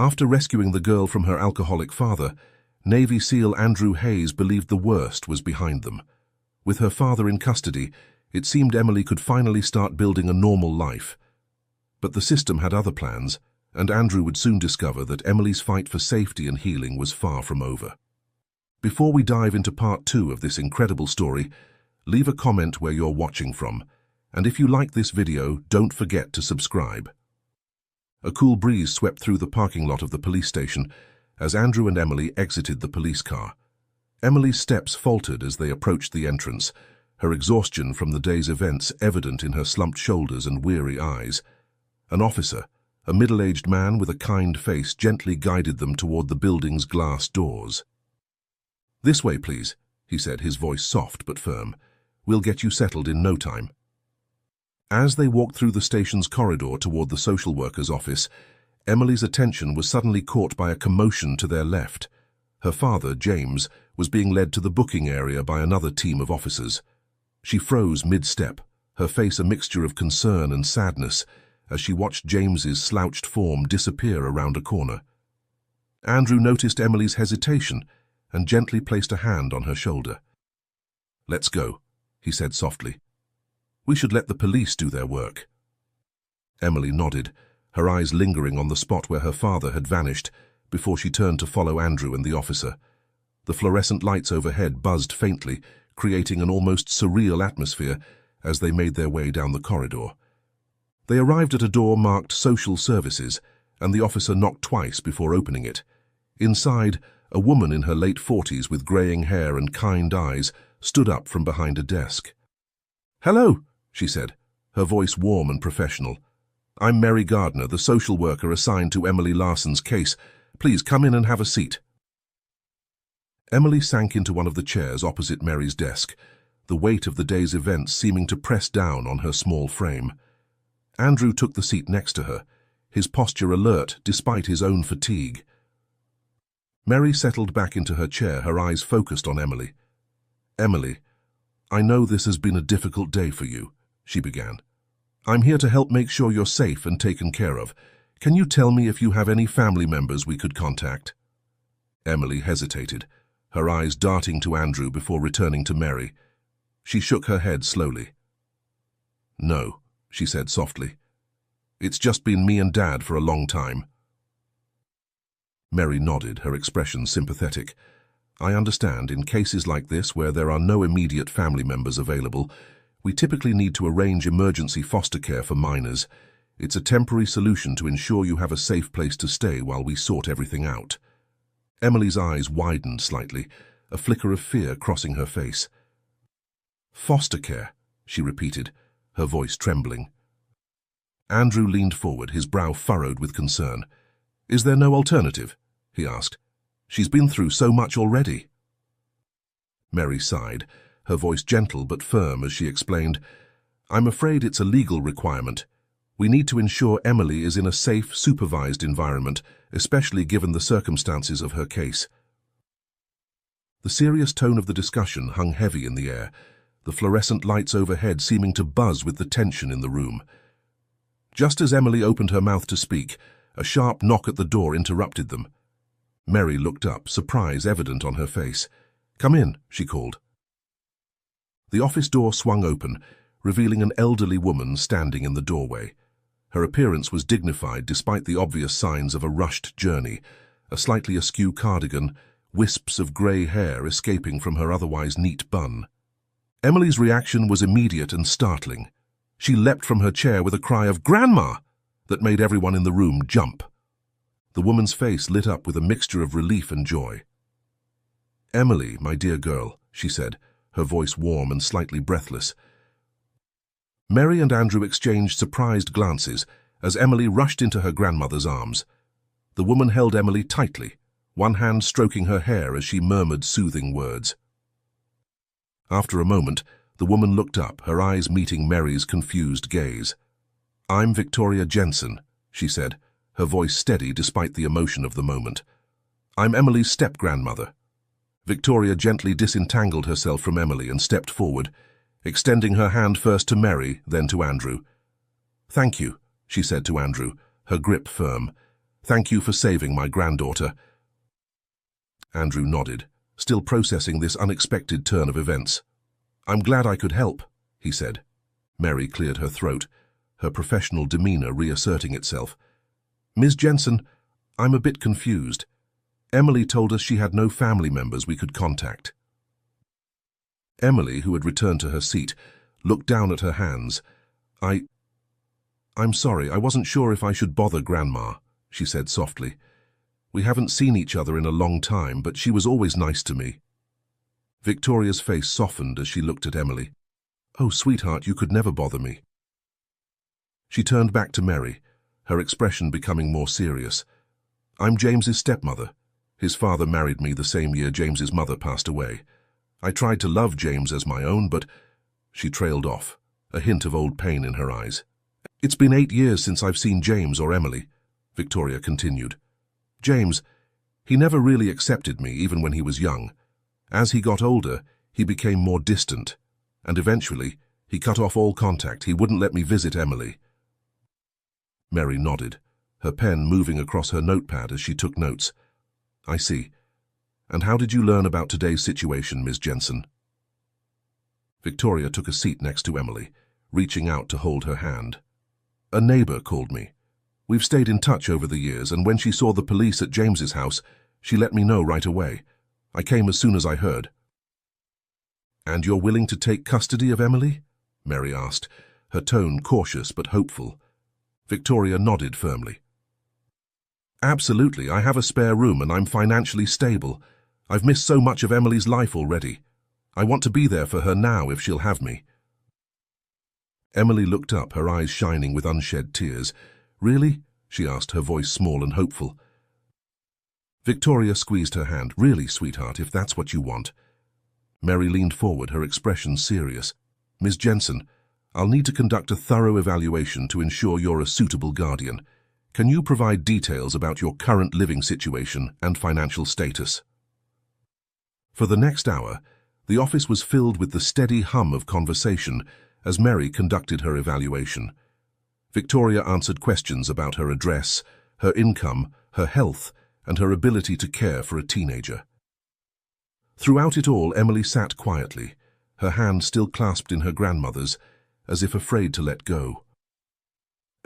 After rescuing the girl from her alcoholic father, Navy SEAL Andrew Hayes believed the worst was behind them. With her father in custody, it seemed Emily could finally start building a normal life. But the system had other plans, and Andrew would soon discover that Emily's fight for safety and healing was far from over. Before we dive into part 2 of this incredible story, leave a comment where you're watching from, and if you like this video, don't forget to subscribe. A cool breeze swept through the parking lot of the police station as Andrew and Emily exited the police car. Emily's steps faltered as they approached the entrance, her exhaustion from the day's events evident in her slumped shoulders and weary eyes. An officer, a middle-aged man with a kind face, gently guided them toward the building's glass doors. "This way, please," he said, his voice soft but firm. "We'll get you settled in no time." As they walked through the station's corridor toward the social worker's office, Emily's attention was suddenly caught by a commotion to their left. Her father, James, was being led to the booking area by another team of officers. She froze mid-step, her face a mixture of concern and sadness, as she watched James's slouched form disappear around a corner. Andrew noticed Emily's hesitation and gently placed a hand on her shoulder. "Let's go," he said softly. "We should let the police do their work." Emily nodded, her eyes lingering on the spot where her father had vanished, before she turned to follow Andrew and the officer. The fluorescent lights overhead buzzed faintly, creating an almost surreal atmosphere as they made their way down the corridor. They arrived at a door marked Social Services, and the officer knocked twice before opening it. Inside, a woman in her late 40s with graying hair and kind eyes stood up from behind a desk. "Hello," she said, her voice warm and professional. "I'm Mary Gardner, the social worker assigned to Emily Larson's case. Please come in and have a seat." Emily sank into one of the chairs opposite Mary's desk, the weight of the day's events seeming to press down on her small frame. Andrew took the seat next to her, his posture alert despite his own fatigue. Mary settled back into her chair, her eyes focused on Emily. "Emily, I know this has been a difficult day for you," she began. "I'm here to help make sure you're safe and taken care of. Can you tell me if you have any family members we could contact?" Emily hesitated, her eyes darting to Andrew before returning to Mary. She shook her head slowly. "No," she said softly. "It's just been me and Dad for a long time." Mary nodded, her expression sympathetic. "I understand, in cases like this where there are no immediate family members available, we typically need to arrange emergency foster care for minors. It's a temporary solution to ensure you have a safe place to stay while we sort everything out." Emily's eyes widened slightly, a flicker of fear crossing her face. "Foster care," she repeated, her voice trembling. Andrew leaned forward, his brow furrowed with concern. "Is there no alternative?" he asked. "She's been through so much already." Mary sighed, her voice gentle but firm as she explained, "I'm afraid it's a legal requirement. We need to ensure Emily is in a safe, supervised environment, especially given the circumstances of her case." The serious tone of the discussion hung heavy in the air, the fluorescent lights overhead seeming to buzz with the tension in the room. Just as Emily opened her mouth to speak, a sharp knock at the door interrupted them. Mary looked up, surprise evident on her face. "Come in," she called. The office door swung open, revealing an elderly woman standing in the doorway. Her appearance was dignified despite the obvious signs of a rushed journey, a slightly askew cardigan, wisps of grey hair escaping from her otherwise neat bun. Emily's reaction was immediate and startling. She leapt from her chair with a cry of "Grandma!" that made everyone in the room jump. The woman's face lit up with a mixture of relief and joy. "Emily, my dear girl," she said, her voice warm and slightly breathless. Mary and Andrew exchanged surprised glances as Emily rushed into her grandmother's arms. The woman held Emily tightly, one hand stroking her hair as she murmured soothing words. After a moment, the woman looked up, her eyes meeting Mary's confused gaze. "I'm Victoria Jensen," she said, her voice steady despite the emotion of the moment. "I'm Emily's step-grandmother." Victoria gently disentangled herself from Emily and stepped forward, extending her hand first to Mary, then to Andrew. "Thank you," she said to Andrew, her grip firm. Thank you for saving my granddaughter." Andrew nodded, still processing this unexpected turn of events. "I'm glad I could help," he said. Mary cleared her throat, her professional demeanor reasserting itself. "Ms. Jensen, I'm a bit confused. Emily told us she had no family members we could contact." Emily, who had returned to her seat, looked down at her hands. I'm sorry, I wasn't sure if I should bother Grandma," she said softly. "We haven't seen each other in a long time, but she was always nice to me." Victoria's face softened as she looked at Emily. "Oh, sweetheart, you could never bother me." She turned back to Mary, her expression becoming more serious. "I'm James's stepmother. His father married me the same year James's mother passed away. I tried to love James as my own, but—" She trailed off, a hint of old pain in her eyes. "It's been 8 years since I've seen James or Emily," Victoria continued. "James, he never really accepted me, even when he was young. As he got older, he became more distant, and eventually, he cut off all contact. He wouldn't let me visit Emily." Mary nodded, her pen moving across her notepad as she took notes. "I see. And how did you learn about today's situation, Ms. Jensen?" Victoria took a seat next to Emily, reaching out to hold her hand. "A neighbor called me. We've stayed in touch over the years, and when she saw the police at James's house, she let me know right away. I came as soon as I heard." "And you're willing to take custody of Emily?" Mary asked, her tone cautious but hopeful. Victoria nodded firmly. "Absolutely. I have a spare room and I'm financially stable. I've missed so much of Emily's life already. I want to be there for her now if she'll have me." Emily looked up, her eyes shining with unshed tears. "Really?" she asked, her voice small and hopeful. Victoria squeezed her hand. "Really, sweetheart, if that's what you want." Mary leaned forward, her expression serious. "Ms. Jensen, I'll need to conduct a thorough evaluation to ensure you're a suitable guardian. Can you provide details about your current living situation and financial status?" For the next hour, the office was filled with the steady hum of conversation as Mary conducted her evaluation. Victoria answered questions about her address, her income, her health, and her ability to care for a teenager. Throughout it all, Emily sat quietly, her hand still clasped in her grandmother's, as if afraid to let go.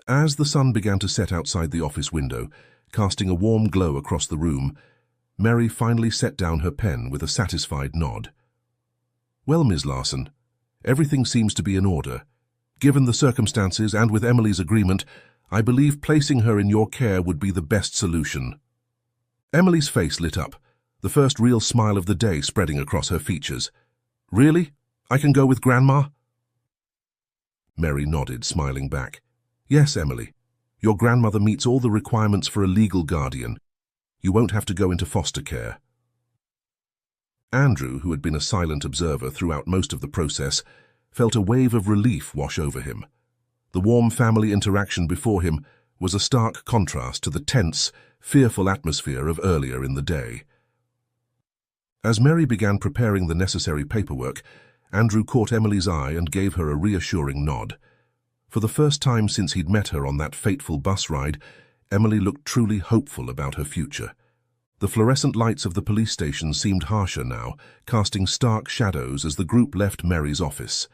As the sun began to set outside the office window, casting a warm glow across the room, Mary finally set down her pen with a satisfied nod. "Well, Ms. Larson, everything seems to be in order. Given the circumstances and with Emily's agreement, I believe placing her in your care would be the best solution." Emily's face lit up, the first real smile of the day spreading across her features. "Really? I can go with Grandma?" Mary nodded, smiling back. "Yes, Emily. Your grandmother meets all the requirements for a legal guardian. You won't have to go into foster care." Andrew, who had been a silent observer throughout most of the process, felt a wave of relief wash over him. The warm family interaction before him was a stark contrast to the tense, fearful atmosphere of earlier in the day. As Mary began preparing the necessary paperwork, Andrew caught Emily's eye and gave her a reassuring nod. For the first time since he'd met her on that fateful bus ride, Emily looked truly hopeful about her future. The fluorescent lights of the police station seemed harsher now, casting stark shadows as the group left Mary's office.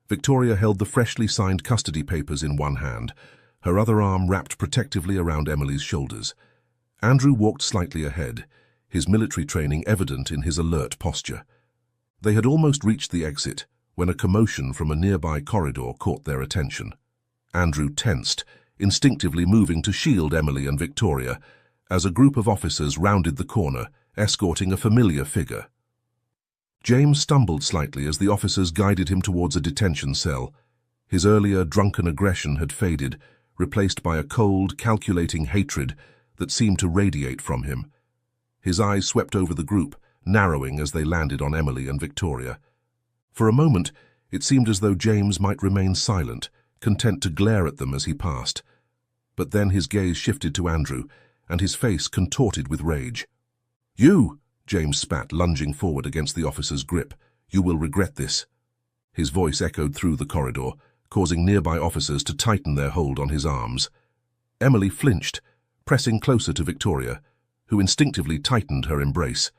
Victoria held the freshly signed custody papers in one hand, her other arm wrapped protectively around Emily's shoulders. Andrew walked slightly ahead, his military training evident in his alert posture. They had almost reached the exit when a commotion from a nearby corridor caught their attention. Andrew tensed, instinctively moving to shield Emily and Victoria, as a group of officers rounded the corner, escorting a familiar figure. James stumbled slightly as the officers guided him towards a detention cell. His earlier drunken aggression had faded, replaced by a cold, calculating hatred that seemed to radiate from him. His eyes swept over the group, narrowing as they landed on Emily and Victoria. For a moment, it seemed as though James might remain silent, content to glare at them as he passed. But then his gaze shifted to Andrew, and his face contorted with rage. "You!" James spat, lunging forward against the officer's grip. "You will regret this." His voice echoed through the corridor, causing nearby officers to tighten their hold on his arms. Emily flinched, pressing closer to Victoria, who instinctively tightened her embrace.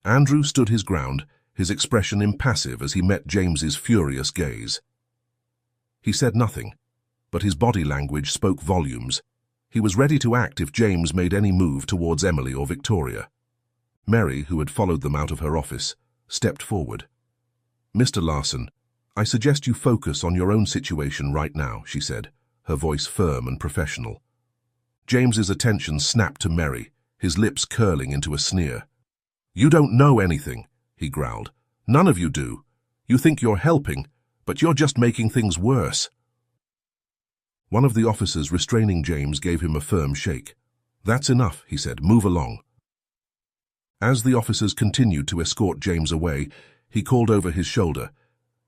Andrew stood his ground, his expression impassive as he met James's furious gaze. He said nothing, but his body language spoke volumes. He was ready to act if James made any move towards Emily or Victoria. Mary, who had followed them out of her office, stepped forward. "Mr. Larson, I suggest you focus on your own situation right now," she said, her voice firm and professional. James's attention snapped to Mary, his lips curling into a sneer. "You don't know anything," he growled. "None of you do. You think you're helping, but you're just making things worse." One of the officers restraining James gave him a firm shake. "That's enough," he said. "Move along." As the officers continued to escort James away, he called over his shoulder,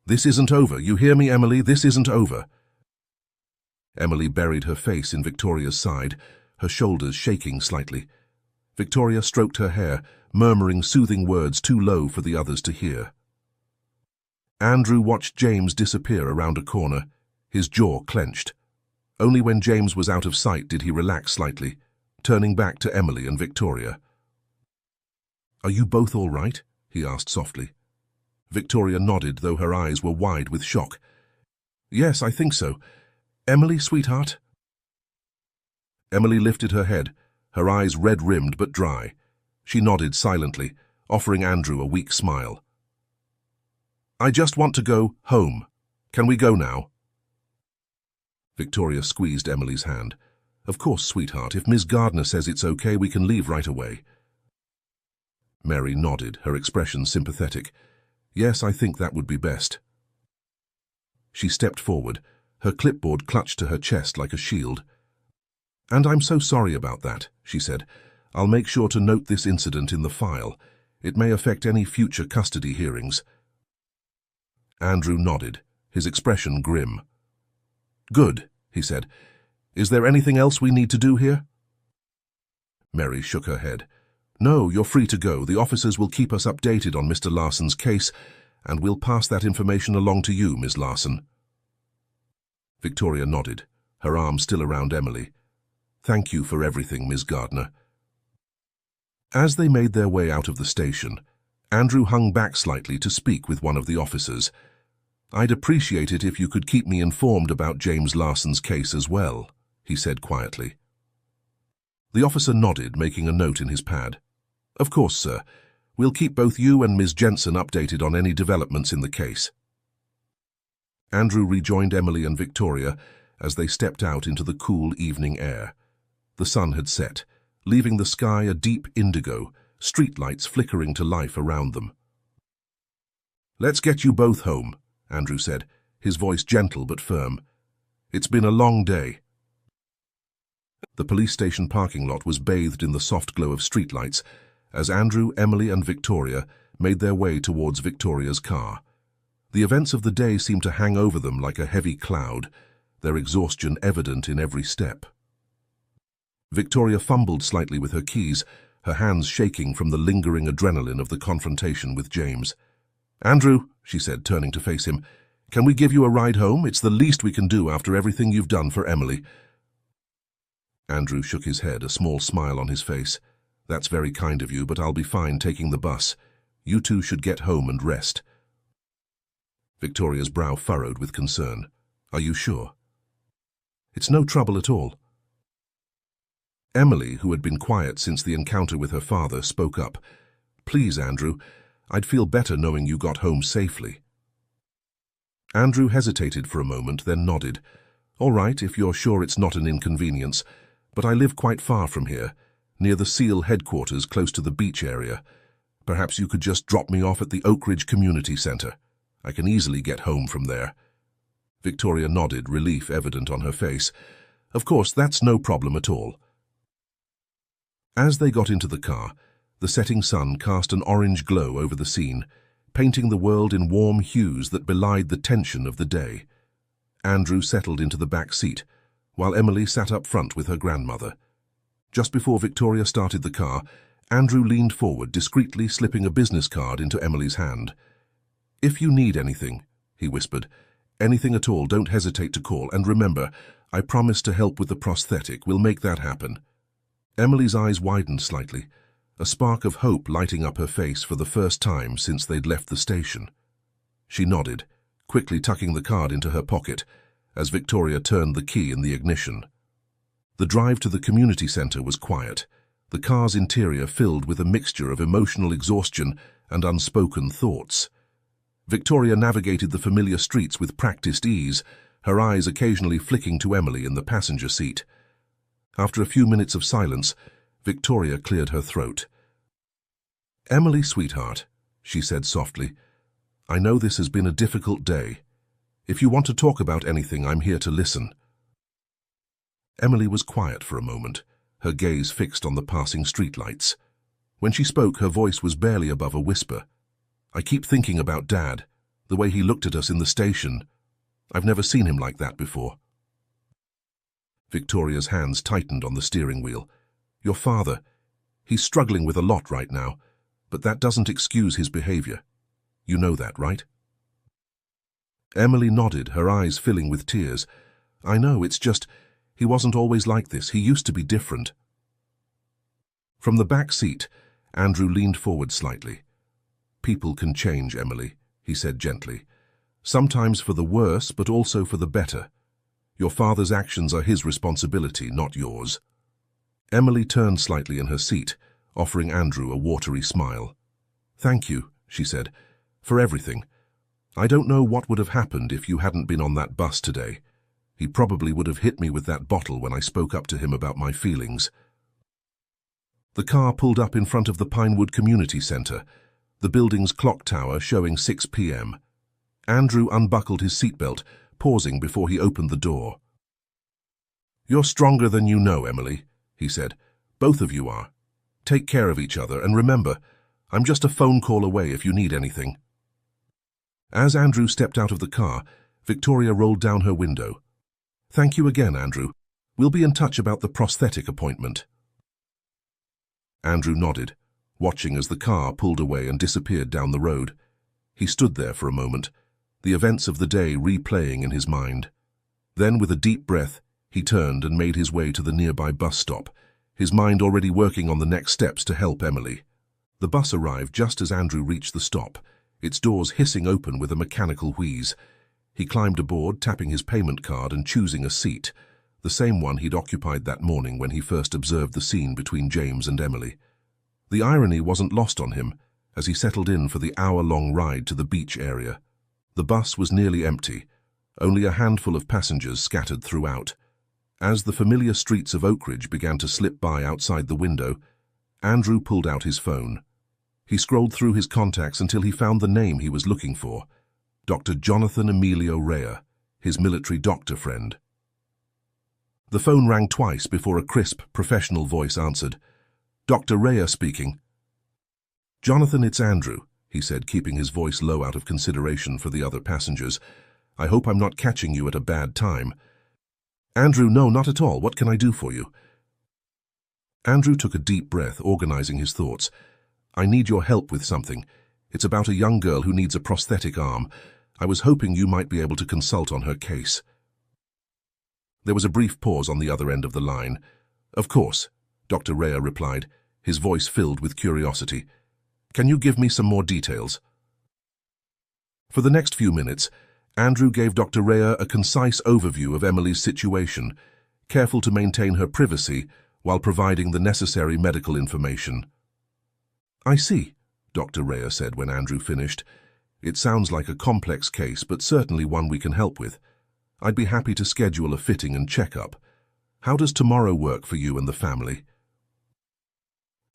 "This isn't over. You hear me, Emily? This isn't over." Emily buried her face in Victoria's side, her shoulders shaking slightly. Victoria stroked her hair, murmuring soothing words too low for the others to hear. Andrew watched James disappear around a corner, his jaw clenched. Only when James was out of sight did he relax slightly, turning back to Emily and Victoria. "Are you both all right?" he asked softly. Victoria nodded, though her eyes were wide with shock. "Yes, I think so. Emily, sweetheart?" Emily lifted her head, her eyes red-rimmed but dry. She nodded silently, offering Andrew a weak smile. "I just want to go home. Can we go now?" Victoria squeezed Emily's hand. "Of course, sweetheart. If Ms. Gardner says it's okay, we can leave right away." Mary nodded, her expression sympathetic. "Yes, I think that would be best." She stepped forward, her clipboard clutched to her chest like a shield. "And I'm so sorry about that," she said. "I'll make sure to note this incident in the file. It may affect any future custody hearings." Andrew nodded, his expression grim. "Good," he said. "Is there anything else we need to do here?" Mary shook her head. "No, you're free to go. The officers will keep us updated on Mr. Larson's case, and we'll pass that information along to you, Ms. Larson." Victoria nodded, her arm still around Emily. "Thank you for everything, Ms. Gardner." As they made their way out of the station, Andrew hung back slightly to speak with one of the officers. "I'd appreciate it if you could keep me informed about James Larson's case as well," he said quietly. The officer nodded, making a note in his pad. "Of course, sir. We'll keep both you and Ms. Jensen updated on any developments in the case." Andrew rejoined Emily and Victoria as they stepped out into the cool evening air. The sun had set, leaving the sky a deep indigo, streetlights flickering to life around them. "Let's get you both home," Andrew said, his voice gentle but firm. "It's been a long day." The police station parking lot was bathed in the soft glow of streetlights as Andrew, Emily and Victoria made their way towards Victoria's car. The events of the day seemed to hang over them like a heavy cloud, their exhaustion evident in every step. Victoria fumbled slightly with her keys, her hands shaking from the lingering adrenaline of the confrontation with James. "Andrew," she said, turning to face him, "can we give you a ride home? It's the least we can do after everything you've done for Emily." Andrew shook his head, a small smile on his face. "That's very kind of you, but I'll be fine taking the bus. You two should get home and rest." Victoria's brow furrowed with concern. "Are you sure?" "It's no trouble at all." Emily, who had been quiet since the encounter with her father, spoke up. "Please, Andrew, I'd feel better knowing you got home safely." Andrew hesitated for a moment, then nodded. "All right, if you're sure it's not an inconvenience, but I live quite far from here, near the SEAL headquarters close to the beach area. Perhaps you could just drop me off at the Oak Ridge Community Center. I can easily get home from there." Victoria nodded, relief evident on her face. "Of course, that's no problem at all." As they got into the car, the setting sun cast an orange glow over the scene, painting the world in warm hues that belied the tension of the day. Andrew settled into the back seat, while Emily sat up front with her grandmother. Just before Victoria started the car, Andrew leaned forward, discreetly slipping a business card into Emily's hand. "If you need anything," he whispered, "anything at all, don't hesitate to call. And remember, I promised to help with the prosthetic. We'll make that happen." Emily's eyes widened slightly, a spark of hope lighting up her face for the first time since they'd left the station. She nodded, quickly tucking the card into her pocket as Victoria turned the key in the ignition. The drive to the community centre was quiet, the car's interior filled with a mixture of emotional exhaustion and unspoken thoughts. Victoria navigated the familiar streets with practiced ease, her eyes occasionally flicking to Emily in the passenger seat. After a few minutes of silence, Victoria cleared her throat. "Emily, sweetheart," she said softly, "I know this has been a difficult day. If you want to talk about anything, I'm here to listen." Emily was quiet for a moment, her gaze fixed on the passing streetlights. When she spoke, her voice was barely above a whisper. "I keep thinking about Dad, the way he looked at us in the station. I've never seen him like that before." Victoria's hands tightened on the steering wheel. "Your father, he's struggling with a lot right now, but that doesn't excuse his behavior. You know that, right?" Emily nodded, her eyes filling with tears. "I know, it's just, he wasn't always like this. He used to be different." From the back seat, Andrew leaned forward slightly. "People can change, Emily," he said gently. "Sometimes for the worse, but also for the better. Your father's actions are his responsibility, not yours." Emily turned slightly in her seat, offering Andrew a watery smile. "Thank you," she said, "for everything. I don't know what would have happened if you hadn't been on that bus today. He probably would have hit me with that bottle when I spoke up to him about my feelings." The car pulled up in front of the Pinewood Community Centre, the building's clock tower showing 6 p.m. Andrew unbuckled his seatbelt, pausing before he opened the door. "You're stronger than you know, Emily," he said. "Both of you are. Take care of each other, and remember, I'm just a phone call away if you need anything." As Andrew stepped out of the car, Victoria rolled down her window. "Thank you again, Andrew. We'll be in touch about the prosthetic appointment." Andrew nodded, watching as the car pulled away and disappeared down the road. He stood there for a moment, the events of the day replaying in his mind. Then, with a deep breath, he turned and made his way to the nearby bus stop, his mind already working on the next steps to help Emily. The bus arrived just as Andrew reached the stop, its doors hissing open with a mechanical wheeze. He climbed aboard, tapping his payment card and choosing a seat, the same one he'd occupied that morning when he first observed the scene between James and Emily. The irony wasn't lost on him as he settled in for the hour-long ride to the beach area. The bus was nearly empty, only a handful of passengers scattered throughout. As the familiar streets of Oakridge began to slip by outside the window, Andrew pulled out his phone. He scrolled through his contacts until he found the name he was looking for, Dr. Jonathan Emilio Rea, his military doctor friend. The phone rang twice before a crisp, professional voice answered. "Dr. Rea speaking." "Jonathan, it's Andrew," he said, keeping his voice low out of consideration for the other passengers. "I hope I'm not catching you at a bad time." "Andrew, no, not at all. What can I do for you?" Andrew took a deep breath, organizing his thoughts. "I need your help with something. It's about a young girl who needs a prosthetic arm. I was hoping you might be able to consult on her case." There was a brief pause on the other end of the line. "Of course," Dr. Rea replied, his voice filled with curiosity. "Can you give me some more details?" For the next few minutes, Andrew gave Dr. Rea a concise overview of Emily's situation, careful to maintain her privacy while providing the necessary medical information. "I see," Dr. Rea said when Andrew finished. "It sounds like a complex case, but certainly one we can help with. I'd be happy to schedule a fitting and checkup. How does tomorrow work for you and the family?"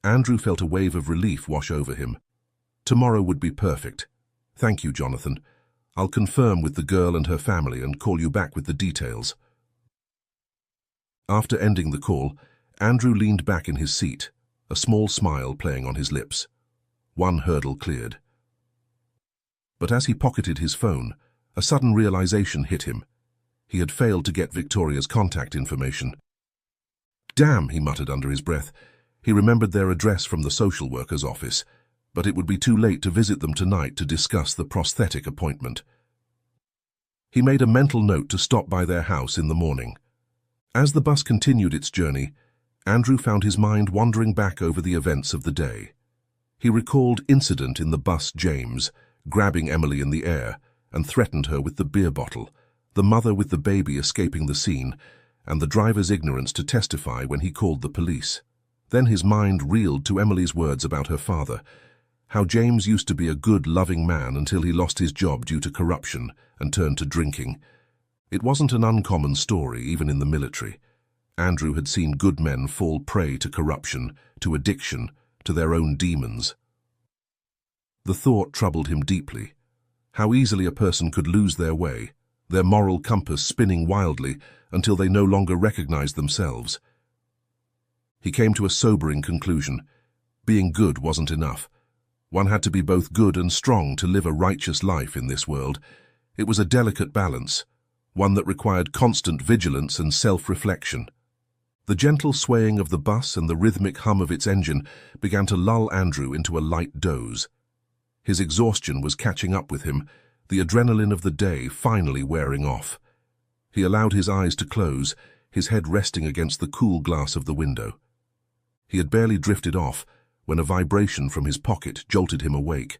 Andrew felt a wave of relief wash over him. "Tomorrow would be perfect. Thank you, Jonathan. I'll confirm with the girl and her family and call you back with the details." After ending the call, Andrew leaned back in his seat, a small smile playing on his lips. One hurdle cleared. But as he pocketed his phone, a sudden realization hit him. He had failed to get Victoria's contact information. "Damn," he muttered under his breath. He remembered their address from the social worker's office, but it would be too late to visit them tonight to discuss the prosthetic appointment. He made a mental note to stop by their house in the morning. As the bus continued its journey, Andrew found his mind wandering back over the events of the day. He recalled incident in the bus James, grabbing Emily in the air, and threatened her with the beer bottle, the mother with the baby escaping the scene, and the driver's ignorance to testify when he called the police. Then his mind reeled to Emily's words about her father, how James used to be a good, loving man until he lost his job due to corruption and turned to drinking. It wasn't an uncommon story, even in the military. Andrew had seen good men fall prey to corruption, to addiction, to their own demons. The thought troubled him deeply. How easily a person could lose their way, their moral compass spinning wildly until they no longer recognized themselves. He came to a sobering conclusion. Being good wasn't enough. One had to be both good and strong to live a righteous life in this world. It was a delicate balance, one that required constant vigilance and self-reflection. The gentle swaying of the bus and the rhythmic hum of its engine began to lull Andrew into a light doze. His exhaustion was catching up with him, the adrenaline of the day finally wearing off. He allowed his eyes to close, his head resting against the cool glass of the window. He had barely drifted off when a vibration from his pocket jolted him awake.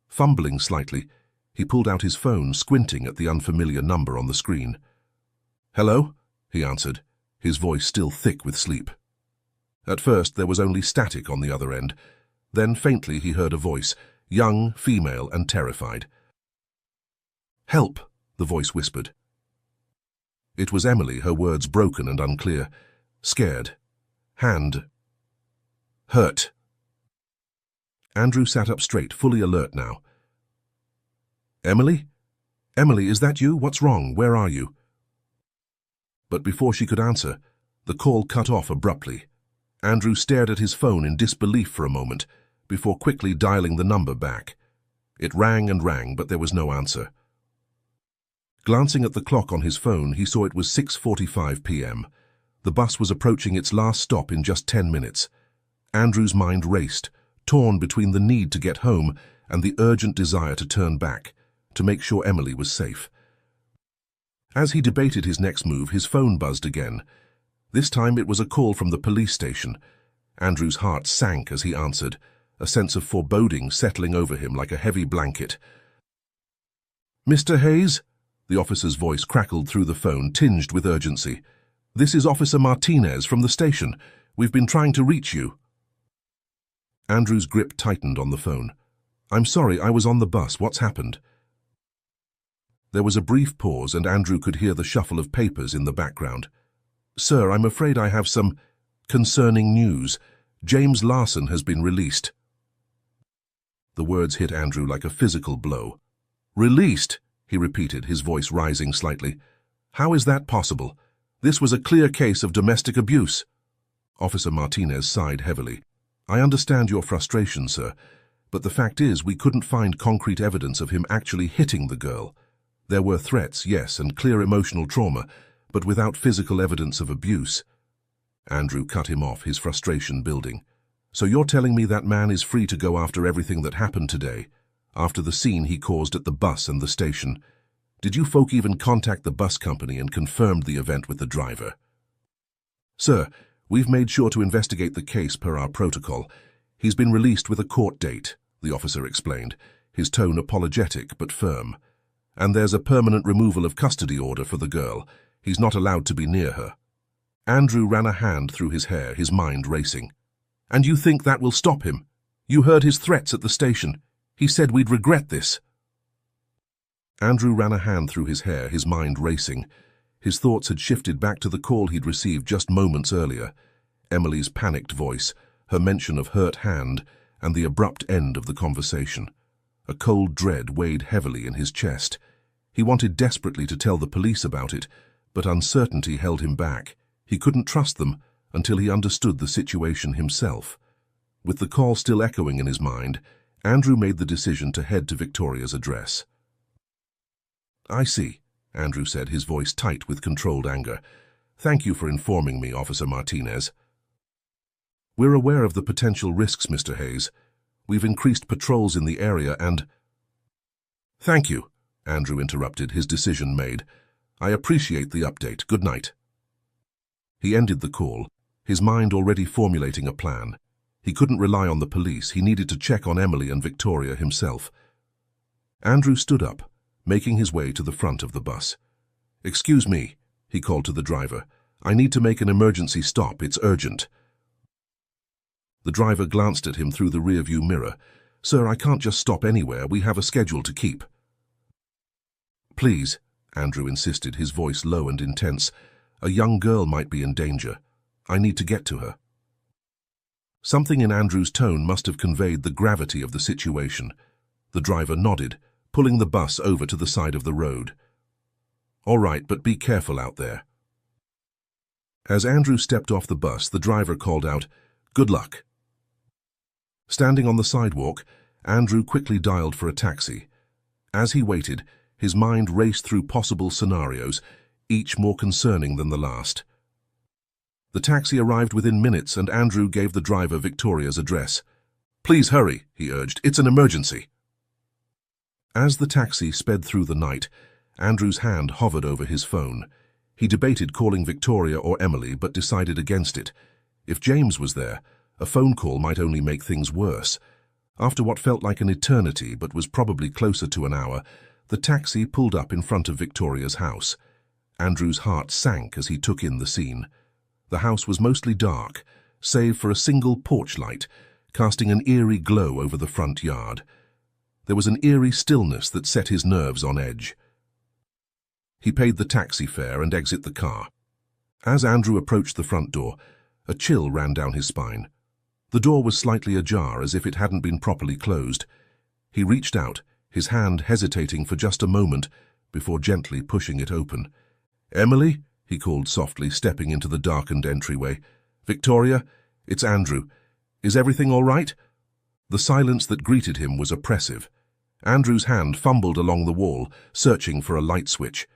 Fumbling slightly, he pulled out his phone, squinting at the unfamiliar number on the screen. "Hello?" he answered, his voice still thick with sleep. At first there was only static on the other end. Then faintly he heard a voice, young, female, and terrified. "Help," the voice whispered. It was Emily, her words broken and unclear. "Scared. Hand. Hurt." Andrew sat up straight, fully alert now. "Emily? Emily, is that you? What's wrong? Where are you?" But before she could answer, the call cut off abruptly. Andrew stared at his phone in disbelief for a moment, before quickly dialing the number back. It rang and rang, but there was no answer. Glancing at the clock on his phone, he saw it was 6:45 p.m. The bus was approaching its last stop in just 10 minutes. Andrew's mind raced, torn between the need to get home and the urgent desire to turn back, to make sure Emily was safe. As he debated his next move, his phone buzzed again. This time it was a call from the police station. Andrew's heart sank as he answered, a sense of foreboding settling over him like a heavy blanket. "Mr. Hayes?" The officer's voice crackled through the phone, tinged with urgency. "This is Officer Martinez from the station. We've been trying to reach you." Andrew's grip tightened on the phone. "I'm sorry, I was on the bus. What's happened?" There was a brief pause, and Andrew could hear the shuffle of papers in the background. "Sir, I'm afraid I have some concerning news. James Larson has been released." The words hit Andrew like a physical blow. "Released?" he repeated, his voice rising slightly. "How is that possible? This was a clear case of domestic abuse." Officer Martinez sighed heavily. "I understand your frustration, sir, but the fact is we couldn't find concrete evidence of him actually hitting the girl. There were threats, yes, and clear emotional trauma, but without physical evidence of abuse." Andrew cut him off, his frustration building. "So you're telling me that man is free to go after everything that happened today, after the scene he caused at the bus and the station? Did you folk even contact the bus company and confirmed the event with the driver?" "Sir, we've made sure to investigate the case per our protocol. He's been released with a court date," the officer explained, his tone apologetic but firm. "And there's a permanent removal of custody order for the girl. He's not allowed to be near her." Andrew ran a hand through his hair, his mind racing. "And you think that will stop him? You heard his threats at the station. He said we'd regret this." Andrew ran a hand through his hair, his mind racing. His thoughts had shifted back to the call he'd received just moments earlier. Emily's panicked voice, her mention of hurt hand, and the abrupt end of the conversation. A cold dread weighed heavily in his chest. He wanted desperately to tell the police about it, but uncertainty held him back. He couldn't trust them until he understood the situation himself. With the call still echoing in his mind, Andrew made the decision to head to Victoria's address. "I see," Andrew said, his voice tight with controlled anger. "Thank you for informing me, Officer Martinez. We're aware of the potential risks, Mr. Hayes. We've increased patrols in the area and—" "Thank you," Andrew interrupted, his decision made. "I appreciate the update. Good night." He ended the call, his mind already formulating a plan. He couldn't rely on the police. He needed to check on Emily and Victoria himself. Andrew stood up, making his way to the front of the bus. "Excuse me," he called to the driver. "I need to make an emergency stop. It's urgent." The driver glanced at him through the rearview mirror. "Sir, I can't just stop anywhere. We have a schedule to keep." "Please," Andrew insisted, his voice low and intense. "A young girl might be in danger. I need to get to her." Something in Andrew's tone must have conveyed the gravity of the situation. The driver nodded, pulling the bus over to the side of the road. "All right, but be careful out there." As Andrew stepped off the bus, the driver called out, "Good luck." Standing on the sidewalk, Andrew quickly dialed for a taxi. As he waited, his mind raced through possible scenarios, each more concerning than the last. The taxi arrived within minutes, and Andrew gave the driver Victoria's address. "Please hurry," he urged. "It's an emergency." As the taxi sped through the night, Andrew's hand hovered over his phone. He debated calling Victoria or Emily, but decided against it. If James was there, a phone call might only make things worse. After what felt like an eternity, but was probably closer to an hour, the taxi pulled up in front of Victoria's house. Andrew's heart sank as he took in the scene. The house was mostly dark, save for a single porch light, casting an eerie glow over the front yard. There was an eerie stillness that set his nerves on edge. He paid the taxi fare and exited the car. As Andrew approached the front door, a chill ran down his spine. The door was slightly ajar, as if it hadn't been properly closed. He reached out, his hand hesitating for just a moment before gently pushing it open. "Emily?" he called softly, stepping into the darkened entryway. "Victoria? It's Andrew. Is everything all right?" The silence that greeted him was oppressive. Andrew's hand fumbled along the wall, searching for a light switch.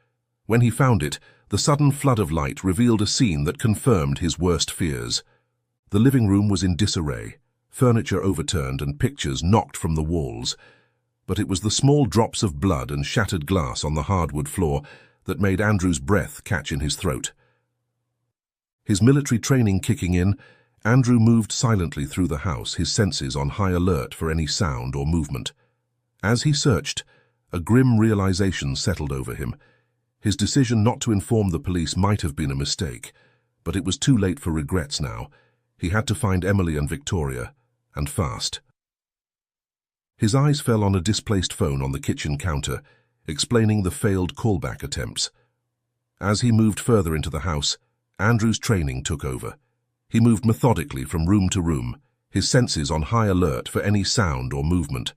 When he found it, the sudden flood of light revealed a scene that confirmed his worst fears. The living room was in disarray, furniture overturned and pictures knocked from the walls. But it was the small drops of blood and shattered glass on the hardwood floor that made Andrew's breath catch in his throat. His military training kicking in, Andrew moved silently through the house, his senses on high alert for any sound or movement. As he searched, a grim realization settled over him. His decision not to inform the police might have been a mistake, but it was too late for regrets now. He had to find Emily and Victoria, and fast. His eyes fell on a displaced phone on the kitchen counter, explaining the failed callback attempts. As he moved further into the house, Andrew's training took over. He moved methodically from room to room, his senses on high alert for any sound or movement.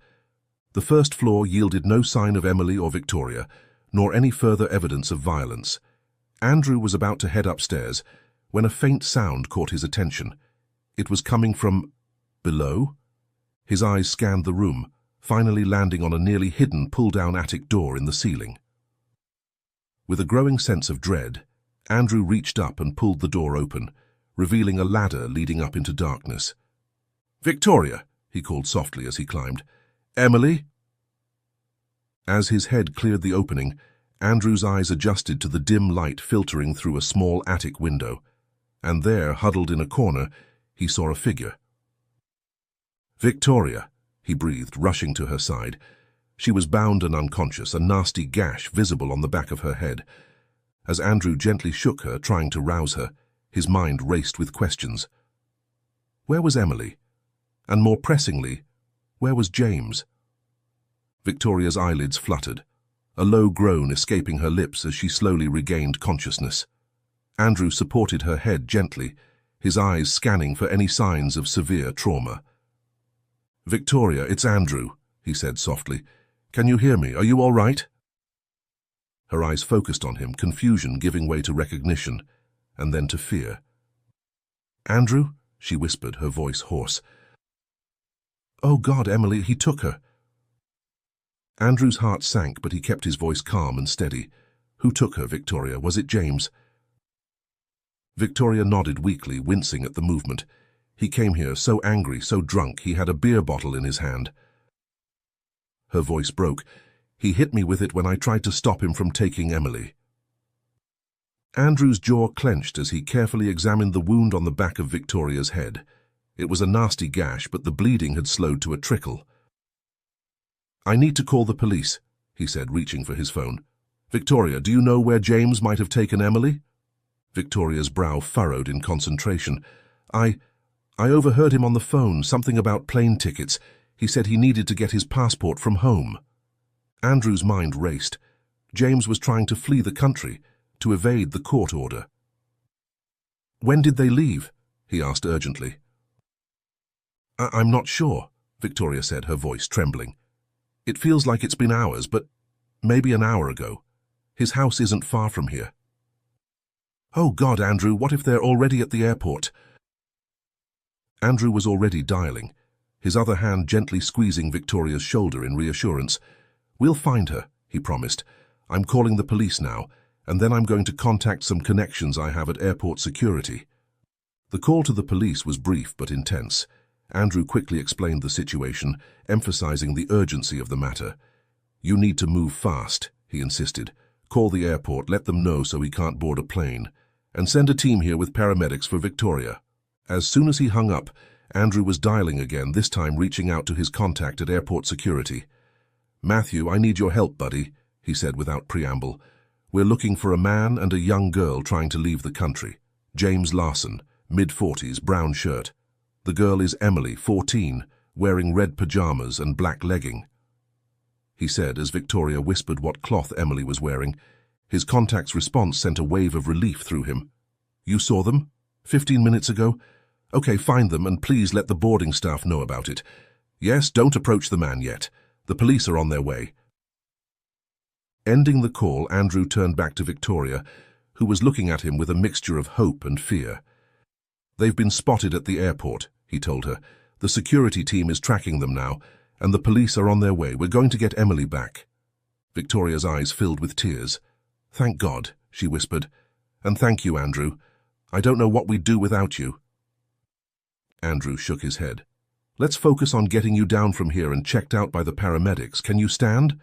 The first floor yielded no sign of Emily or Victoria, nor any further evidence of violence. Andrew was about to head upstairs when a faint sound caught his attention. It was coming from below. His eyes scanned the room, finally landing on a nearly hidden pull-down attic door in the ceiling. With a growing sense of dread, Andrew reached up and pulled the door open, revealing a ladder leading up into darkness. "Victoria," he called softly as he climbed. "Emily?" As his head cleared the opening, Andrew's eyes adjusted to the dim light filtering through a small attic window, and there, huddled in a corner, he saw a figure. "Victoria," he breathed, rushing to her side. She was bound and unconscious, a nasty gash visible on the back of her head. As Andrew gently shook her, trying to rouse her, his mind raced with questions. Where was Emily? And more pressingly, where was James? Victoria's eyelids fluttered, a low groan escaping her lips as she slowly regained consciousness. Andrew supported her head gently, his eyes scanning for any signs of severe trauma. "Victoria, it's Andrew," he said softly. "Can you hear me? Are you all right?" Her eyes focused on him, confusion giving way to recognition, and then to fear. "Andrew?" she whispered, her voice hoarse. "Oh God, Emily, he took her." Andrew's heart sank, but he kept his voice calm and steady. "Who took her, Victoria? Was it James?" Victoria nodded weakly, wincing at the movement. "He came here so angry, so drunk, he had a beer bottle in his hand." Her voice broke. "He hit me with it when I tried to stop him from taking Emily." Andrew's jaw clenched as he carefully examined the wound on the back of Victoria's head. It was a nasty gash, but the bleeding had slowed to a trickle. "I need to call the police," he said, reaching for his phone. "Victoria, do you know where James might have taken Emily?" Victoria's brow furrowed in concentration. I overheard him on the phone, something about plane tickets. He said he needed to get his passport from home." Andrew's mind raced. James was trying to flee the country, to evade the court order. "When did they leave?" he asked urgently. I'm not sure," Victoria said, her voice trembling. "It feels like it's been hours, but maybe an hour ago. His house isn't far from here." "Oh God, Andrew, what if they're already at the airport?" Andrew was already dialing, his other hand gently squeezing Victoria's shoulder in reassurance. "We'll find her," he promised. "I'm calling the police now, and then I'm going to contact some connections I have at airport security." The call to the police was brief but intense. Andrew quickly explained the situation, emphasizing the urgency of the matter. "You need to move fast," he insisted. "Call the airport, let them know so he can't board a plane, and send a team here with paramedics for Victoria." As soon as he hung up, Andrew was dialing again, this time reaching out to his contact at airport security. "Matthew, I need your help, buddy," he said without preamble. "We're looking for a man and a young girl trying to leave the country. James Larson, mid-40s, brown shirt. The girl is Emily, 14, wearing red pajamas and black legging," he said as Victoria whispered what cloth Emily was wearing. His contact's response sent a wave of relief through him. "You saw them? 15 minutes ago? Okay, find them and please let the boarding staff know about it. Yes, don't approach the man yet. The police are on their way." Ending the call, Andrew turned back to Victoria, who was looking at him with a mixture of hope and fear. "They've been spotted at the airport," he told her. "The security team is tracking them now, and the police are on their way. We're going to get Emily back." Victoria's eyes filled with tears. "Thank God," she whispered. "And thank you, Andrew. I don't know what we'd do without you." Andrew shook his head. "Let's focus on getting you down from here and checked out by the paramedics. Can you stand?"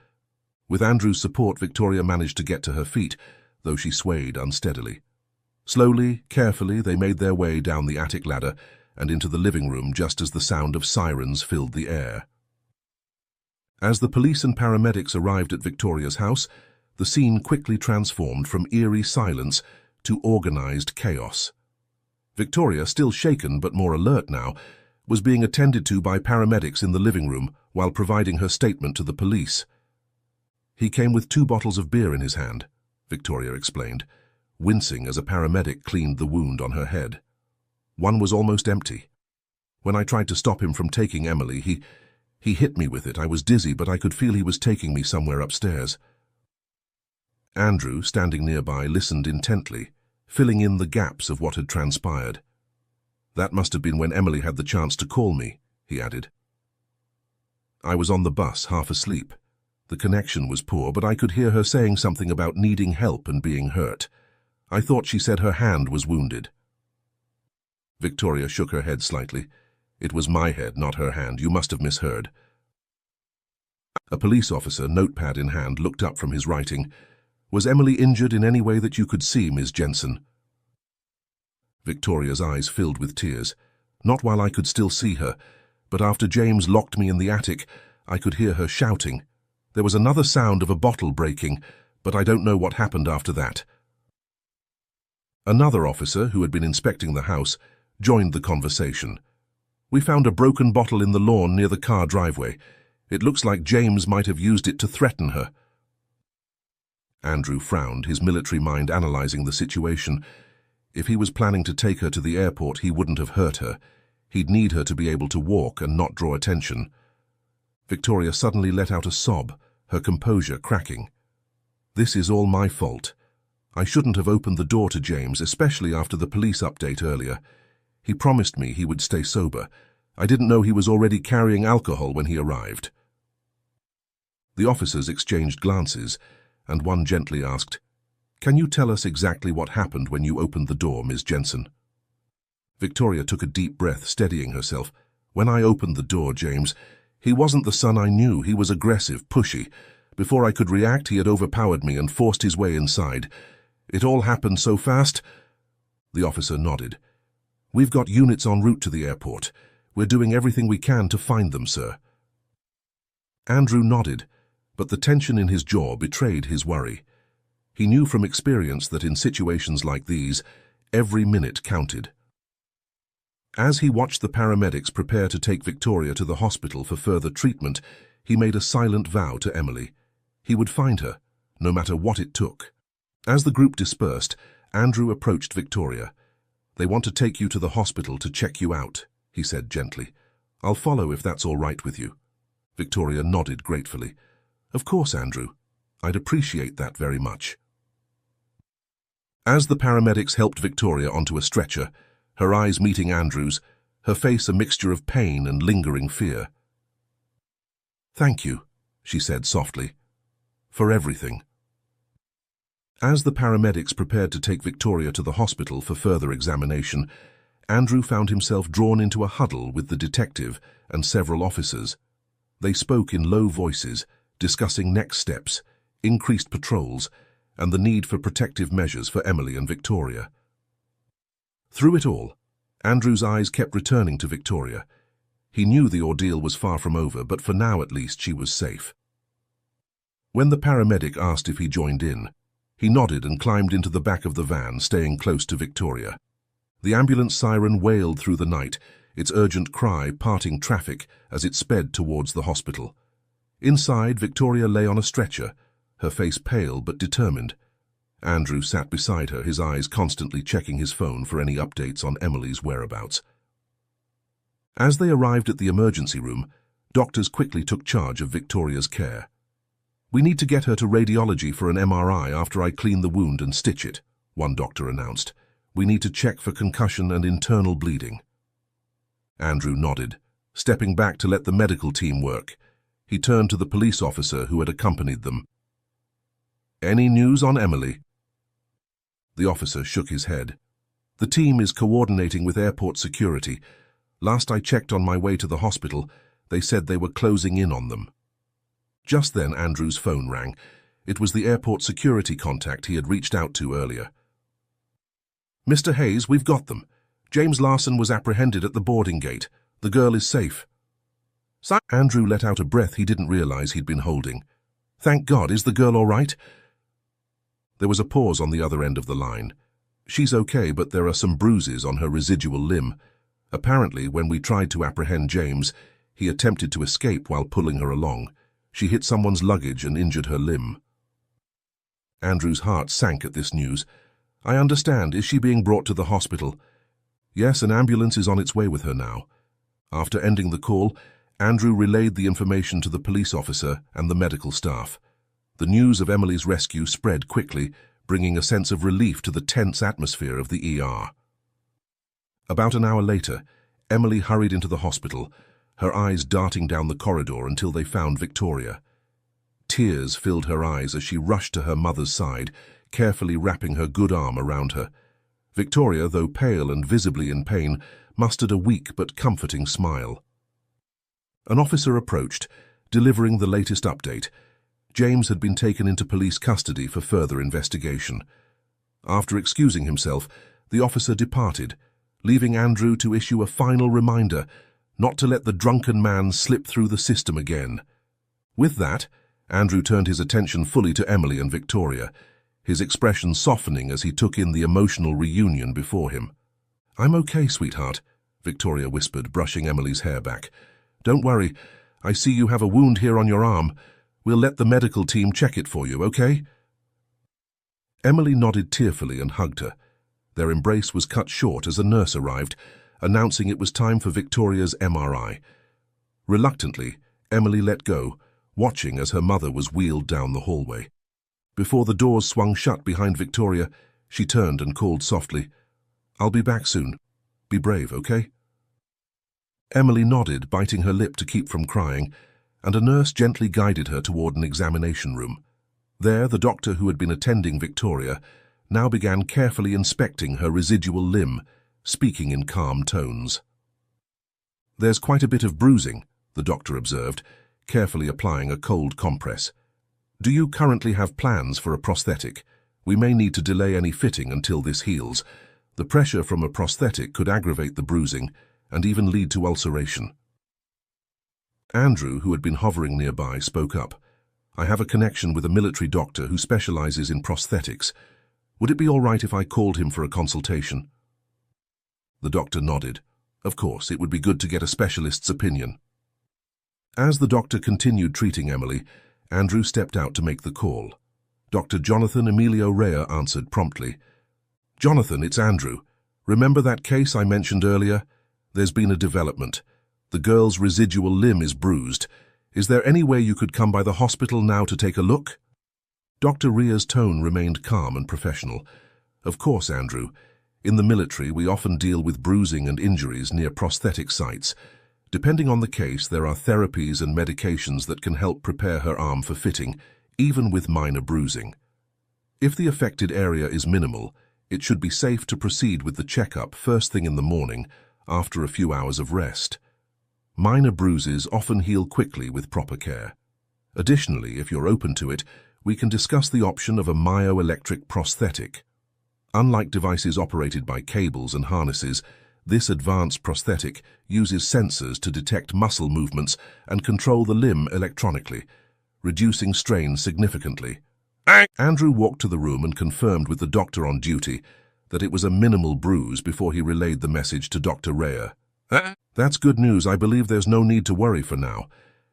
With Andrew's support, Victoria managed to get to her feet, though she swayed unsteadily. Slowly, carefully, they made their way down the attic ladder and into the living room just as the sound of sirens filled the air. As the police and paramedics arrived at Victoria's house, the scene quickly transformed from eerie silence to organized chaos. Victoria, still shaken but more alert now, was being attended to by paramedics in the living room while providing her statement to the police. "He came with 2 bottles of beer in his hand," Victoria explained, wincing as a paramedic cleaned the wound on her head. "One was almost empty. When I tried to stop him from taking Emily, he hit me with it. I was dizzy, but I could feel he was taking me somewhere upstairs." Andrew, standing nearby, listened intently, filling in the gaps of what had transpired. "That must have been when Emily had the chance to call me," he added. "I was on the bus, half asleep. The connection was poor, but I could hear her saying something about needing help and being hurt. I thought she said her hand was wounded." Victoria shook her head slightly. "It was my head, not her hand. You must have misheard." A police officer, notepad in hand, looked up from his writing. "Was Emily injured in any way that you could see, Ms. Jensen?" Victoria's eyes filled with tears. "Not while I could still see her, but after James locked me in the attic, I could hear her shouting. There was another sound of a bottle breaking, but I don't know what happened after that." Another officer, who had been inspecting the house, joined the conversation. "We found a broken bottle in the lawn near the car driveway. It looks like James might have used it to threaten her." Andrew frowned, his military mind analyzing the situation. If he was planning to take her to the airport, he wouldn't have hurt her. He'd need her to be able to walk and not draw attention. Victoria suddenly let out a sob, her composure cracking. "This is all my fault. I shouldn't have opened the door to James, especially after the police update earlier. He promised me he would stay sober. I didn't know he was already carrying alcohol when he arrived." The officers exchanged glances, and one gently asked, "Can you tell us exactly what happened when you opened the door, Ms. Jensen?" Victoria took a deep breath, steadying herself. "When I opened the door, James, he wasn't the son I knew. He was aggressive, pushy. Before I could react, he had overpowered me and forced his way inside. It all happened so fast. The officer nodded. We've got units en route to the airport. We're doing everything we can to find them, sir. Andrew nodded, but the tension in his jaw betrayed his worry. He knew from experience that in situations like these, every minute counted. As he watched the paramedics prepare to take Victoria to the hospital for further treatment, he made a silent vow to Emily. He would find her, no matter what it took. As the group dispersed, Andrew approached Victoria. They want to take you to the hospital to check you out, he said gently. I'll follow if that's all right with you. Victoria nodded gratefully. Of course, Andrew. I'd appreciate that very much. As the paramedics helped Victoria onto a stretcher, her eyes meeting Andrew's, her face a mixture of pain and lingering fear. Thank you, she said softly, for everything. As the paramedics prepared to take Victoria to the hospital for further examination, Andrew found himself drawn into a huddle with the detective and several officers. They spoke in low voices, discussing next steps, increased patrols, and the need for protective measures for Emily and Victoria. Through it all, Andrew's eyes kept returning to Victoria. He knew the ordeal was far from over, but for now at least she was safe. When the paramedic asked if he joined in, he nodded and climbed into the back of the van, staying close to Victoria. The ambulance siren wailed through the night, its urgent cry parting traffic as it sped towards the hospital. Inside, Victoria lay on a stretcher, her face pale but determined. Andrew sat beside her, his eyes constantly checking his phone for any updates on Emily's whereabouts. As they arrived at the emergency room, doctors quickly took charge of Victoria's care. We need to get her to radiology for an MRI after I clean the wound and stitch it, one doctor announced. We need to check for concussion and internal bleeding. Andrew nodded, stepping back to let the medical team work. He turned to the police officer who had accompanied them. Any news on Emily? The officer shook his head. The team is coordinating with airport security. Last I checked on my way to the hospital, they said they were closing in on them. Just then Andrew's phone rang. It was the airport security contact he had reached out to earlier. Mr. Hayes, we've got them. James Larson was apprehended at the boarding gate. The girl is safe. Andrew let out a breath he didn't realize he'd been holding. Thank God, is the girl all right? There was a pause on the other end of the line. She's okay, but there are some bruises on her residual limb. Apparently, when we tried to apprehend James, he attempted to escape while pulling her along. She hit someone's luggage and injured her limb. Andrew's heart sank at this news. I understand. Is she being brought to the hospital? Yes, an ambulance is on its way with her now. After ending the call, Andrew relayed the information to the police officer and the medical staff. The news of Emily's rescue spread quickly, bringing a sense of relief to the tense atmosphere of the ER. About an hour later, Emily hurried into the hospital, her eyes darting down the corridor until they found Victoria. Tears filled her eyes as she rushed to her mother's side, carefully wrapping her good arm around her. Victoria, though pale and visibly in pain, mustered a weak but comforting smile. An officer approached, delivering the latest update. James had been taken into police custody for further investigation. After excusing himself, the officer departed, leaving Andrew to issue a final reminder not to let the drunken man slip through the system again. With that, Andrew turned his attention fully to Emily and Victoria, his expression softening as he took in the emotional reunion before him. I'm okay, sweetheart, Victoria whispered, brushing Emily's hair back. Don't worry, I see you have a wound here on your arm. We'll let the medical team check it for you, okay? Emily nodded tearfully and hugged her. Their embrace was cut short as a nurse arrived, announcing it was time for Victoria's MRI. Reluctantly, Emily let go, watching as her mother was wheeled down the hallway. Before the doors swung shut behind Victoria, she turned and called softly, I'll be back soon. Be brave, okay? Emily nodded, biting her lip to keep from crying, and a nurse gently guided her toward an examination room. There, the doctor who had been attending Victoria now began carefully inspecting her residual limb, speaking in calm tones. There's quite a bit of bruising, the doctor observed, carefully applying a cold compress. Do you currently have plans for a prosthetic? We may need to delay any fitting until this heals. The pressure from a prosthetic could aggravate the bruising and even lead to ulceration. Andrew, who had been hovering nearby, spoke up. I have a connection with a military doctor who specializes in prosthetics. Would it be all right if I called him for a consultation? The doctor nodded. Of course, it would be good to get a specialist's opinion. As the doctor continued treating Emily, Andrew stepped out to make the call. Dr. Jonathan Emilio Rea answered promptly. Jonathan, it's Andrew. Remember that case I mentioned earlier? There's been a development. The girl's residual limb is bruised. Is there any way you could come by the hospital now to take a look? Dr. Rea's tone remained calm and professional. Of course, Andrew. In the military, we often deal with bruising and injuries near prosthetic sites. Depending on the case, there are therapies and medications that can help prepare her arm for fitting, even with minor bruising. If the affected area is minimal, it should be safe to proceed with the checkup first thing in the morning, after a few hours of rest. Minor bruises often heal quickly with proper care. Additionally, if you're open to it, we can discuss the option of a myoelectric prosthetic. Unlike devices operated by cables and harnesses, this advanced prosthetic uses sensors to detect muscle movements and control the limb electronically, reducing strain significantly. Andrew walked to the room and confirmed with the doctor on duty that it was a minimal bruise before he relayed the message to Dr. Rea. That's good news. I believe there's no need to worry for now.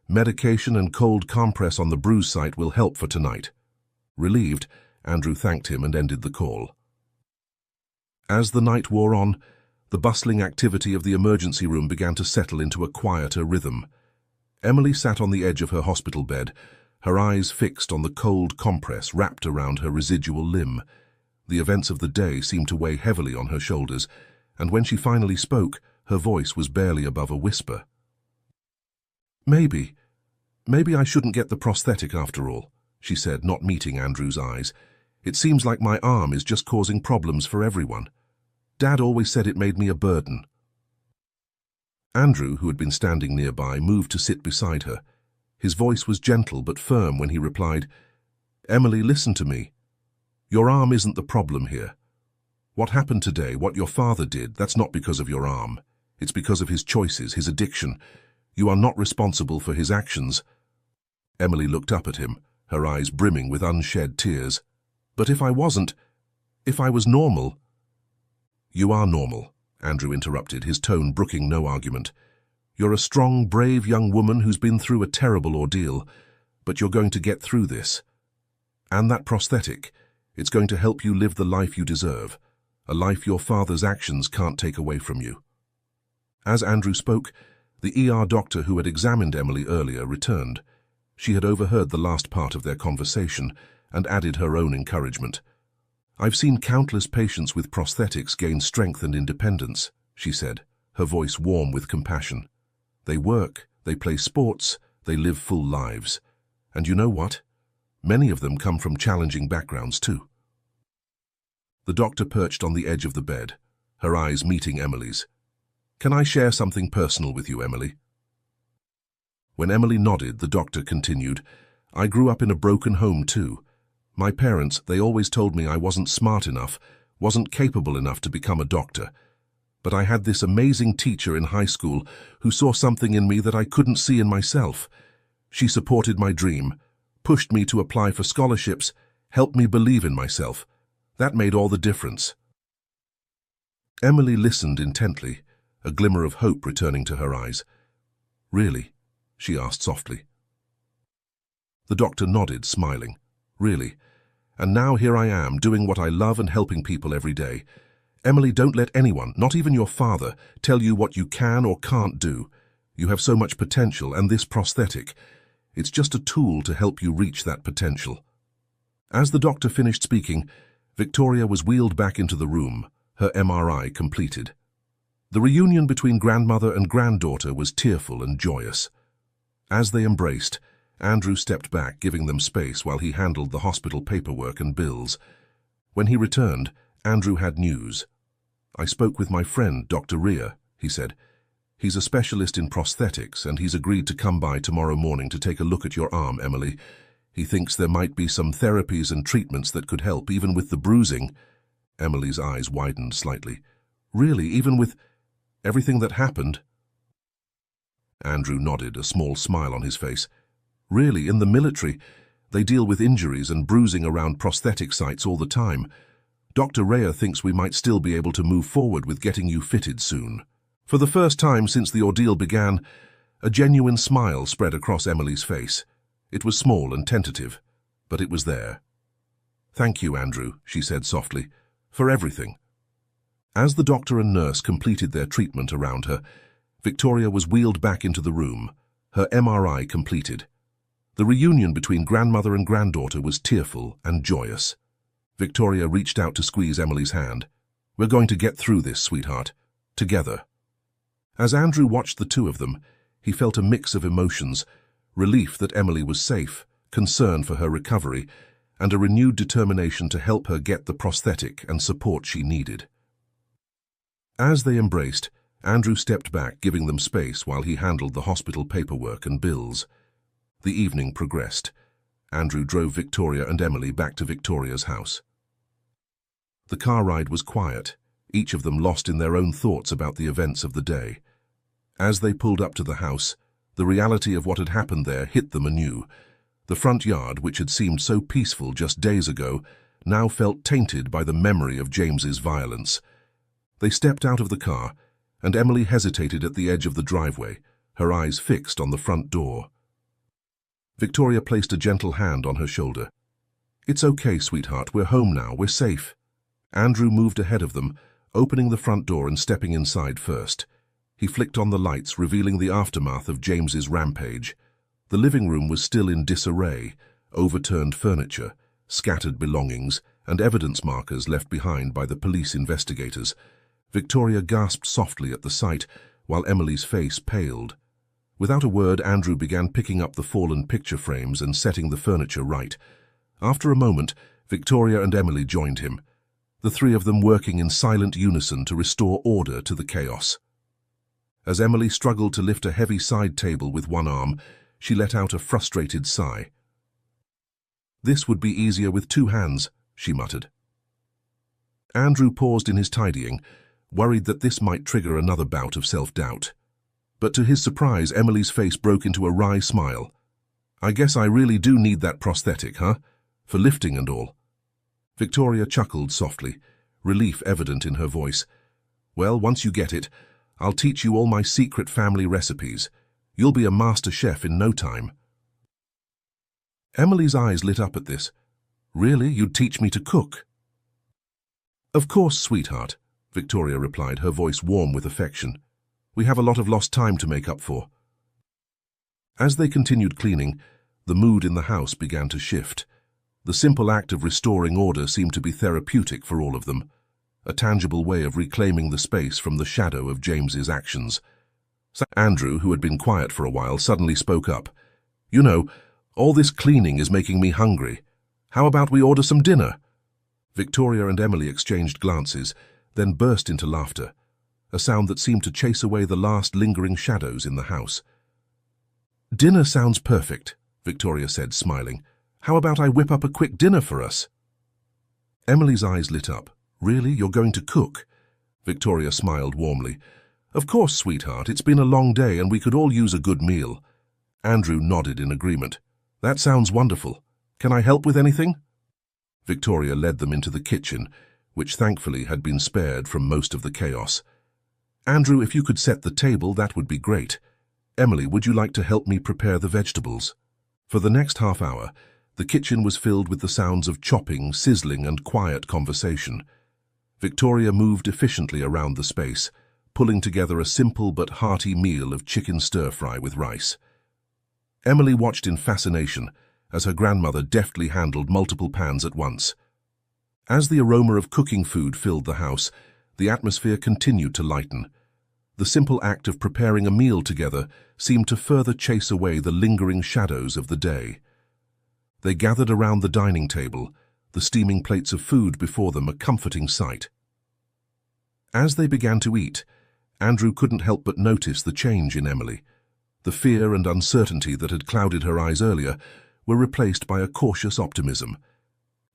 Medication and cold compress on the bruise site will help for tonight. Relieved, Andrew thanked him and ended the call. As the night wore on, the bustling activity of the emergency room began to settle into a quieter rhythm. Emily sat on the edge of her hospital bed, her eyes fixed on the cold compress wrapped around her residual limb. The events of the day seemed to weigh heavily on her shoulders, and when she finally spoke, her voice was barely above a whisper. Maybe I shouldn't get the prosthetic after all, she said, not meeting Andrew's eyes. It seems like my arm is just causing problems for everyone. Dad always said it made me a burden. Andrew, who had been standing nearby, moved to sit beside her. His voice was gentle but firm when he replied, Emily, listen to me. Your arm isn't the problem here. What happened today, what your father did, that's not because of your arm. It's because of his choices, his addiction. You are not responsible for his actions. Emily looked up at him, her eyes brimming with unshed tears. But if I wasn't, if I was normal... You are normal, Andrew interrupted, his tone brooking no argument. You're a strong, brave young woman who's been through a terrible ordeal, but you're going to get through this. And that prosthetic, it's going to help you live the life you deserve, a life your father's actions can't take away from you. As Andrew spoke, the ER doctor who had examined Emily earlier returned. She had overheard the last part of their conversation and added her own encouragement. I've seen countless patients with prosthetics gain strength and independence, she said, her voice warm with compassion. They work, they play sports, they live full lives. And you know what? Many of them come from challenging backgrounds too. The doctor perched on the edge of the bed, her eyes meeting Emily's. Can I share something personal with you, Emily? When Emily nodded, the doctor continued, I grew up in a broken home too. My parents, they always told me I wasn't smart enough, wasn't capable enough to become a doctor. But I had this amazing teacher in high school who saw something in me that I couldn't see in myself. She supported my dream, pushed me to apply for scholarships, helped me believe in myself. That made all the difference. Emily listened intently, a glimmer of hope returning to her eyes. Really? She asked softly. The doctor nodded, smiling. Really. And now here I am, doing what I love and helping people every day. Emily, don't let anyone, not even your father, tell you what you can or can't do. You have so much potential, and this prosthetic, it's just a tool to help you reach that potential. As the doctor finished speaking, Victoria was wheeled back into the room, her MRI completed. The reunion between grandmother and granddaughter was tearful and joyous. As they embraced, Andrew stepped back, giving them space while he handled the hospital paperwork and bills. When he returned, Andrew had news. I spoke with my friend, Dr. Rea, he said. He's a specialist in prosthetics, and he's agreed to come by tomorrow morning to take a look at your arm, Emily. He thinks there might be some therapies and treatments that could help, even with the bruising. Emily's eyes widened slightly. Really, even with everything that happened? Andrew nodded, a small smile on his face. Really, in the military, they deal with injuries and bruising around prosthetic sites all the time. Dr. Rea thinks we might still be able to move forward with getting you fitted soon. For the first time since the ordeal began, a genuine smile spread across Emily's face. It was small and tentative, but it was there. "Thank you, Andrew," she said softly, "for everything." As the doctor and nurse completed their treatment around her, Victoria was wheeled back into the room, her MRI completed. The reunion between grandmother and granddaughter was tearful and joyous. Victoria reached out to squeeze Emily's hand. "We're going to get through this, sweetheart. Together." As Andrew watched the two of them, he felt a mix of emotions: relief that Emily was safe, concern for her recovery, and a renewed determination to help her get the prosthetic and support she needed. As they embraced, Andrew stepped back, giving them space while he handled the hospital paperwork and bills. The evening progressed. Andrew drove Victoria and Emily back to Victoria's house. The car ride was quiet, each of them lost in their own thoughts about the events of the day. As they pulled up to the house, the reality of what had happened there hit them anew. The front yard, which had seemed so peaceful just days ago, now felt tainted by the memory of James's violence. They stepped out of the car, and Emily hesitated at the edge of the driveway, her eyes fixed on the front door. Victoria placed a gentle hand on her shoulder. "It's okay, sweetheart, we're home now, we're safe." Andrew moved ahead of them, opening the front door and stepping inside first. He flicked on the lights, revealing the aftermath of James's rampage. The living room was still in disarray: overturned furniture, scattered belongings, and evidence markers left behind by the police investigators. Victoria gasped softly at the sight, while Emily's face paled. Without a word, Andrew began picking up the fallen picture frames and setting the furniture right. After a moment, Victoria and Emily joined him, the three of them working in silent unison to restore order to the chaos. As Emily struggled to lift a heavy side table with one arm, she let out a frustrated sigh. "This would be easier with two hands," she muttered. Andrew paused in his tidying, worried that this might trigger another bout of self-doubt. But to his surprise, Emily's face broke into a wry smile. "I guess I really do need that prosthetic, huh? For lifting and all." Victoria chuckled softly, relief evident in her voice. "Well, once you get it, I'll teach you all my secret family recipes. You'll be a master chef in no time." Emily's eyes lit up at this. "Really? You'd teach me to cook?" "Of course, sweetheart," Victoria replied, her voice warm with affection. "We have a lot of lost time to make up for." As they continued cleaning, the mood in the house began to shift. The simple act of restoring order seemed to be therapeutic for all of them, a tangible way of reclaiming the space from the shadow of James's actions. Andrew, who had been quiet for a while, suddenly spoke up. "You know, all this cleaning is making me hungry. How about we order some dinner?" Victoria and Emily exchanged glances, then burst into laughter, a sound that seemed to chase away the last lingering shadows in the house. "Dinner sounds perfect," Victoria said, smiling. "How about I whip up a quick dinner for us?" Emily's eyes lit up. "Really? You're going to cook?" Victoria smiled warmly. "Of course, sweetheart. It's been a long day and we could all use a good meal." Andrew nodded in agreement. "That sounds wonderful. Can I help with anything?" Victoria led them into the kitchen, which thankfully had been spared from most of the chaos. "Andrew, if you could set the table, that would be great. Emily, would you like to help me prepare the vegetables?" For the next half hour, the kitchen was filled with the sounds of chopping, sizzling, and quiet conversation. Victoria moved efficiently around the space, pulling together a simple but hearty meal of chicken stir-fry with rice. Emily watched in fascination as her grandmother deftly handled multiple pans at once. As the aroma of cooking food filled the house, the atmosphere continued to lighten. The simple act of preparing a meal together seemed to further chase away the lingering shadows of the day. They gathered around the dining table, the steaming plates of food before them a comforting sight. As they began to eat, Andrew couldn't help but notice the change in Emily. The fear and uncertainty that had clouded her eyes earlier were replaced by a cautious optimism.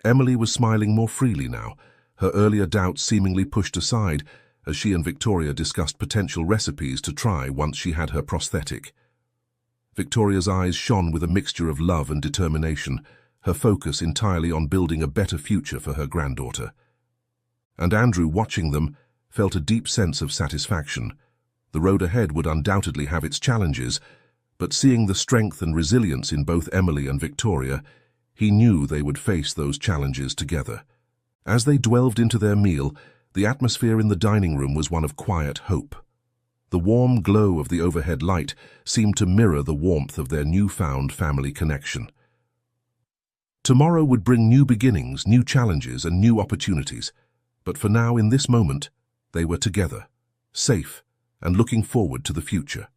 Emily was smiling more freely now, her earlier doubts seemingly pushed aside as she and Victoria discussed potential recipes to try once she had her prosthetic. Victoria's eyes shone with a mixture of love and determination, her focus entirely on building a better future for her granddaughter. And Andrew, watching them, felt a deep sense of satisfaction. The road ahead would undoubtedly have its challenges, but seeing the strength and resilience in both Emily and Victoria, he knew they would face those challenges together. As they delved into their meal, the atmosphere in the dining room was one of quiet hope. The warm glow of the overhead light seemed to mirror the warmth of their newfound family connection. Tomorrow would bring new beginnings, new challenges, and new opportunities, but for now, in this moment, they were together, safe, and looking forward to the future.